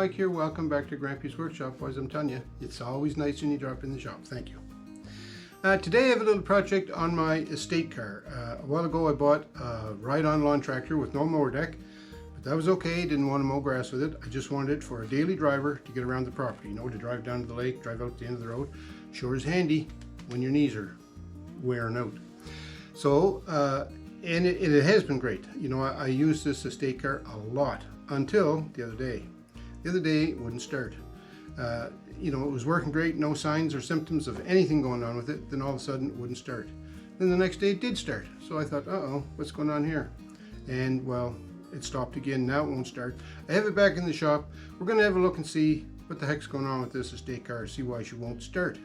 Mike here. Welcome back to Grampie's Workshop. As I'm telling you, it's always nice when you drop in the shop. Thank you. Today I have a little project on my estate car. A while ago I bought a ride-on lawn tractor with no mower deck, but that was okay. Didn't want to mow grass with it. I just wanted it for a daily driver to get around the property. You know, to drive down to the lake, drive out to the end of the road. Sure is handy when your knees are wearing out. So, and it has been great. You know, I use this estate car a lot until the other day. The other day it wouldn't start. You know, it was working great, no signs or symptoms of anything going on with it. Then all of a sudden it wouldn't start. Then the next day it did start. So I thought, uh-oh, what's going on here? And well, it stopped again. Now it won't start. I have it back in the shop. We're going to have a look and see what the heck's going on with this estate car, see why she won't start.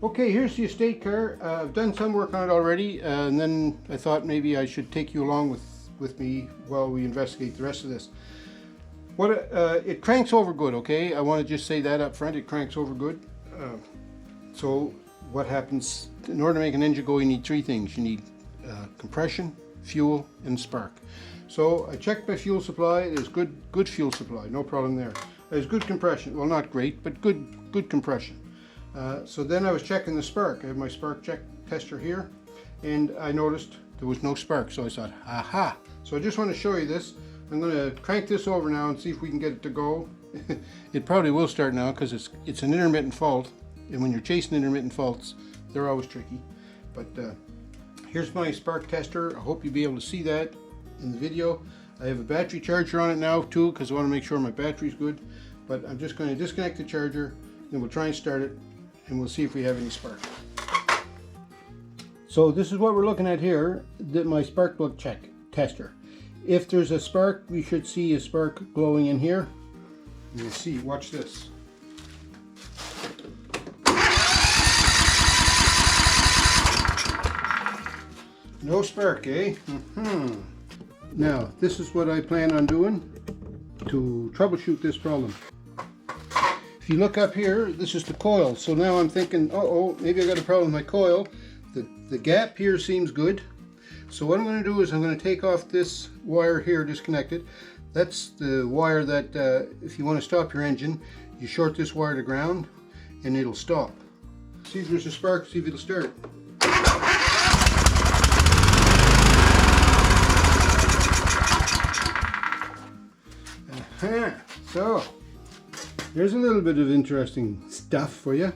Okay, here's the estate car. I've done some work on it already, and then I thought maybe I should take you along with me while we investigate the rest of this. It cranks over good, okay? I want to just say that up front, it cranks over good. So what happens, in order to make an engine go, you need three things. You need compression, fuel, and spark. So I checked my fuel supply. There's good fuel supply, no problem there. There's good compression, well, not great, but good compression. So then I was checking the spark. I have my spark check tester here, and I noticed there was no spark. So I thought, aha! So I just want to show you this. I'm going to crank this over now and see if we can get it to go. It probably will start now because it's an intermittent fault, and when you're chasing intermittent faults, they're always tricky. But here's my spark tester. I hope you'll be able to see that in the video. I have a battery charger on it now too because I want to make sure my battery's good. But I'm just going to disconnect the charger, then we'll try and start it, and we'll see if we have any spark. So this is what we're looking at here, my spark plug check tester. If there's a spark, we should see a spark glowing in here. You'll see, watch this. No spark, eh? Now, this is what I plan on doing to troubleshoot this problem. If you look up here, this is the coil. So now I'm thinking, uh-oh, maybe I got a problem with my coil. The gap here seems good. So what I'm going to do is I'm going to take off this wire here, disconnect it. That's the wire that if you want to stop your engine, you short this wire to ground and it'll stop. See if there's a spark, see if it'll start. So there's a little bit of interesting stuff for you.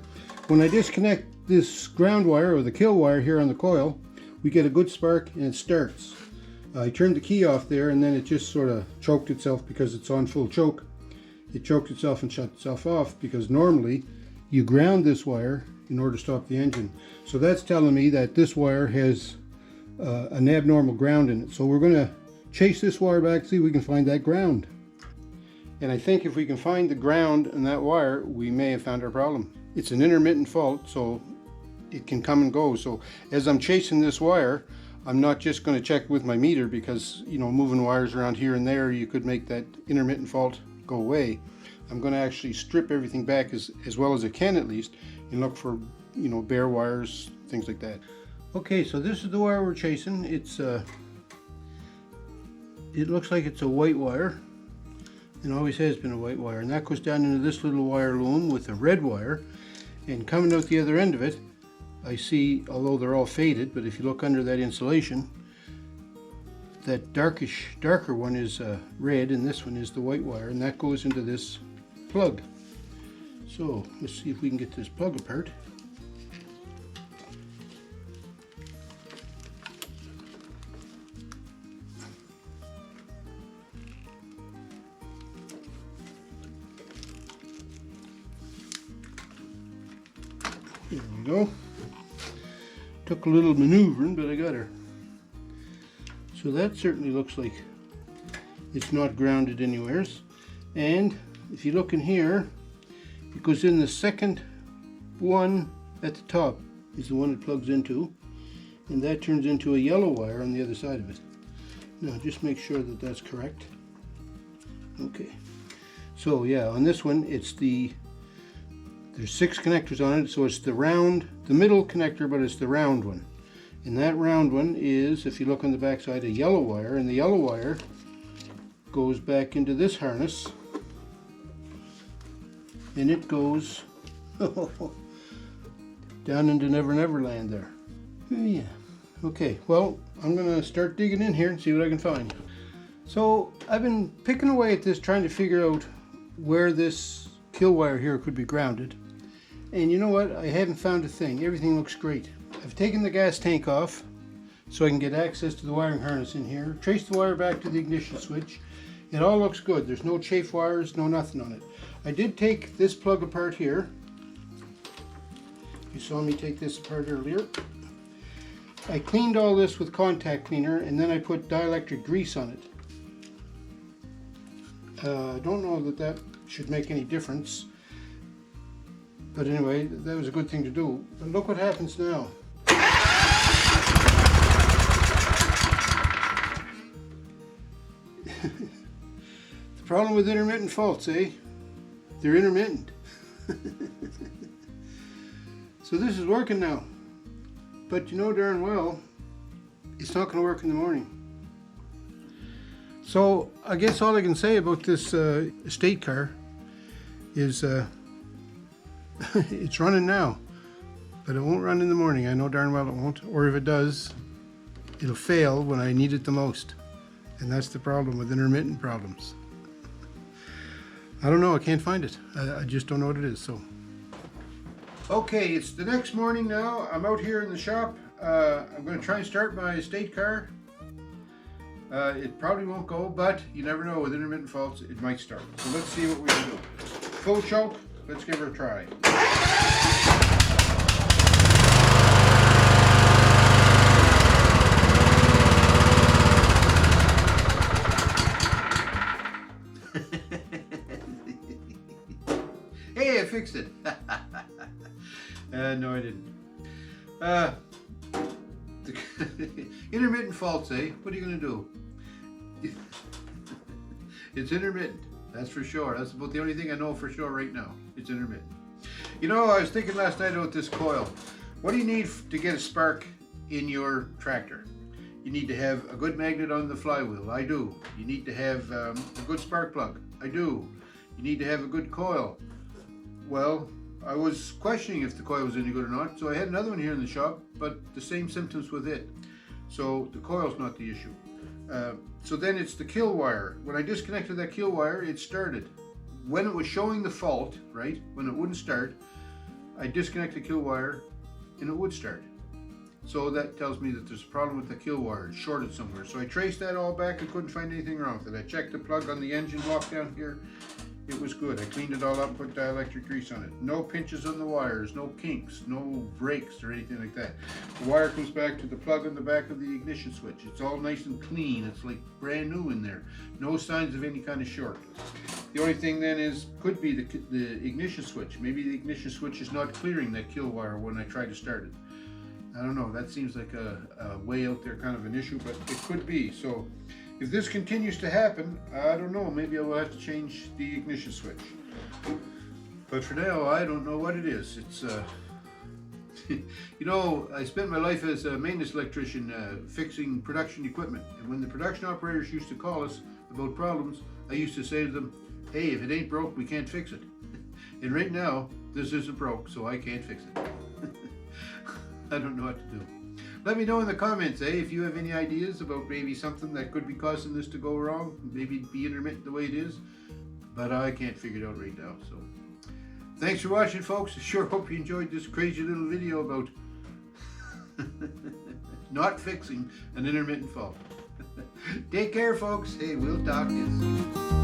When I disconnect this ground wire or the kill wire here on the coil, we get a good spark and it starts. I turned the key off there and then it just sort of choked itself because it's on full choke. It choked itself and shut itself off because normally you ground this wire in order to stop the engine. So that's telling me that this wire has an abnormal ground in it. So we're going to chase this wire back, see if we can find that ground. And I think if we can find the ground in that wire, we may have found our problem. It's an intermittent fault, so it can come and go. So as I'm chasing this wire, I'm not just going to check with my meter because, you know, moving wires around here and there, you could make that intermittent fault go away. I'm going to actually strip everything back as well as I can at least and look for, you know, bare wires, things like that. Okay, so this is the wire we're chasing. It looks like it's a white wire. It always has been a white wire, and that goes down into this little wire loom with a red wire, and coming out the other end of it, I see, although they're all faded, but if you look under that insulation, that darker one is red, and this one is the white wire, and that goes into this plug. So let's see if we can get this plug apart. There we go. Took a little maneuvering, but I got her. So that certainly looks like it's not grounded anywheres. And if you look in here, it goes in the second one at the top is the one it plugs into, and that turns into a yellow wire on the other side of it. Now just make sure that that's correct. Okay. So yeah, on this one there's 6 connectors on it, so it's the middle connector, but it's the round one. And that round one is, if you look on the back side, a yellow wire, and the yellow wire goes back into this harness and it goes down into Never Never Land there. Oh, yeah. Okay, well, I'm gonna start digging in here and see what I can find. So I've been picking away at this, trying to figure out where this kill wire here could be grounded. And you know what? I haven't found a thing. Everything looks great. I've taken the gas tank off so I can get access to the wiring harness in here. Traced the wire back to the ignition switch. It all looks good. There's no chafe wires, no nothing on it. I did take this plug apart here. You saw me take this apart earlier. I cleaned all this with contact cleaner and then I put dielectric grease on it. I don't know that that should make any difference, but anyway, that was a good thing to do. But look what happens now. The problem with intermittent faults, eh? They're intermittent. So this is working now. But you know darn well, it's not going to work in the morning. So I guess all I can say about this estate car is it's running now, but it won't run in the morning. I know darn well it won't. Or if it does, it'll fail when I need it the most. And that's the problem with intermittent problems. I don't know, I can't find it. I just don't know what it is. So. Okay, it's the next morning now. I'm out here in the shop. I'm going to try and start my estate car. It probably won't go, but you never know. With intermittent faults, it might start. So let's see what we can do. Full choke, let's give her a try. Hey, I fixed it. No, I didn't. Intermittent faults, eh? What are you going to do? It's intermittent, that's for sure. That's about the only thing I know for sure right now. It's intermittent. You know, I was thinking last night about this coil. What do you need to get a spark in your tractor? You need to have a good magnet on the flywheel. I do. You need to have a good spark plug. I do. You need to have a good coil. Well, I was questioning if the coil was any good or not, so I had another one here in the shop, but the same symptoms with it. So the coil's not the issue. So then it's the kill wire. When I disconnected that kill wire, it started. When it was showing the fault, right, when it wouldn't start, I disconnected the kill wire and it would start. So that tells me that there's a problem with the kill wire. It's shorted somewhere. So I traced that all back and couldn't find anything wrong with it. I checked the plug on the engine block down here. It was good. I cleaned it all up, put dielectric grease on it. No pinches on the wires, no kinks, no breaks or anything like that. The wire comes back to the plug on the back of the ignition switch. It's all nice and clean. It's like brand new in there. No signs of any kind of short. The only thing then could be the ignition switch. Maybe the ignition switch is not clearing that kill wire when I try to start it. I don't know. That seems like a way out there kind of an issue, but it could be. So if this continues to happen, I don't know, maybe I will have to change the ignition switch. But for now, I don't know what it is. It's, you know, I spent my life as a maintenance electrician fixing production equipment. And when the production operators used to call us about problems, I used to say to them, hey, if it ain't broke, we can't fix it. And right now, this isn't broke, so I can't fix it. I don't know what to do. Let me know in the comments, if you have any ideas about maybe something that could be causing this to go wrong. Maybe be intermittent the way it is, but I can't figure it out right now. So, thanks for watching, folks. I sure hope you enjoyed this crazy little video about not fixing an intermittent fault. Take care, folks. Hey, we'll talk this.